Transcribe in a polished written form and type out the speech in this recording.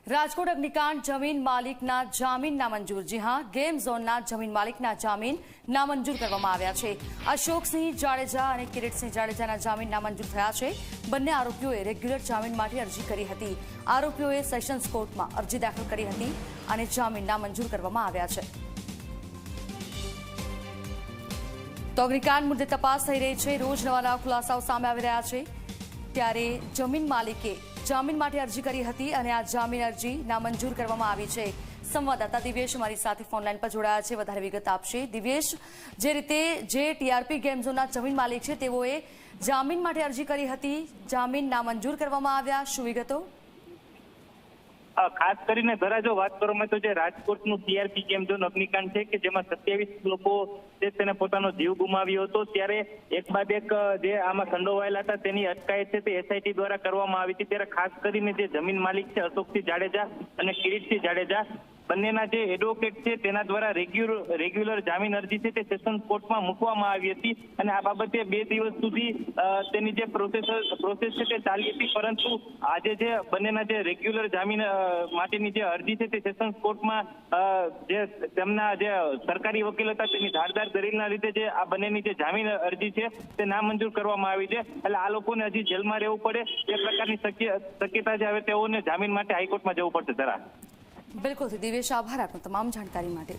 રાજકોટ અગ્નિકાંડ જમીન માલિકના જામીન નામંજૂર। જી હા, ગેમ ઝોનના જમીન માલિકના જામીન નામંજૂર કરવામાં આવ્યા છે। અશોકસિંહ જાડેજા અને કિરીટસિંહ જાડેજાના જામીન નામંજૂર થયા છે। બંને આરોપીઓએ રેગ્યુલર જામીન માટે અરજી કરી હતી। આરોપીઓએ સેશન્સ કોર્ટમાં અરજી દાખલ કરી હતી અને જામીન નામંજૂર કરવામાં આવ્યા છે। તો અગ્નિકાંડ મુદ્દે તપાસ થઈ રહી છે। રોજ નવા ખુલાસાઓ સામે આવી રહ્યા છે। ત્યારે જમીન માલિકે જામીન માટે અરજી કરી હતી અને આ જામીન અરજી નામંજૂર કરવામાં આવી છે। સંવાદદાતા દિવ્યેશ અમારી સાથે ફોનલાઈન પર જોડાયા છે, વધારે વિગત આપશે। દિવ્યેશ, જે રીતે જે ટીઆરપી ગેમ ઝોનના જમીન માલિક છે તેઓએ જામીન માટે અરજી કરી હતી, જામીન નામંજૂર કરવામાં આવ્યા, શું વિગતો? ખાસ કરીને ધરા જો વાત કરવામાં તો જે રાજકોટનું ટીઆરપી ગેમ ઝોન અગ્નિકાંડ છે કે જેમાં 27 લોકો છે તેને પોતાનો જીવ ગુમાવ્યો હતો, ત્યારે એક બાદ એક જે આમાં સંડોવાયેલા હતા તેની અટકાયત છે તે એસઆઈટી દ્વારા કરવામાં આવી હતી। ત્યારે ખાસ કરીને જે જમીન માલિક છે અશોકસિંહ જાડેજા અને કિરીટસિંહ જાડેજા બંનેના જે એડવોકેટ છે તેના દ્વારા રેગ્યુલર જામીન અરજી છે તે સેશન કોર્ટમાં મૂકવામાં આવી હતી અને આ બાબતે 2 દિવસ સુધી તેની જે પ્રોસેસ છે તે ચાલી હતી, પરંતુ આજે જે બંનેના જે રેગ્યુલર જામીન માટેની જે અરજી છે તે સેશન્સ કોર્ટમાં જે તેમના જે સરકારી વકીલ હતા તેની ધારદાર દલીલના લીધે જે આ બંનેની જે જામીન અરજી છે તે નામંજૂર કરવામાં આવી છે। એટલે આ લોકોને હજી જેલમાં રહેવું પડે તે પ્રકારની શક્યતા છે। હવે તેઓને જામીન માટે હાઈકોર્ટમાં જવું પડશે। જરા બિલકુલ દિવ્યેશ, આભાર આપનો તમામ જાણકારી માટે।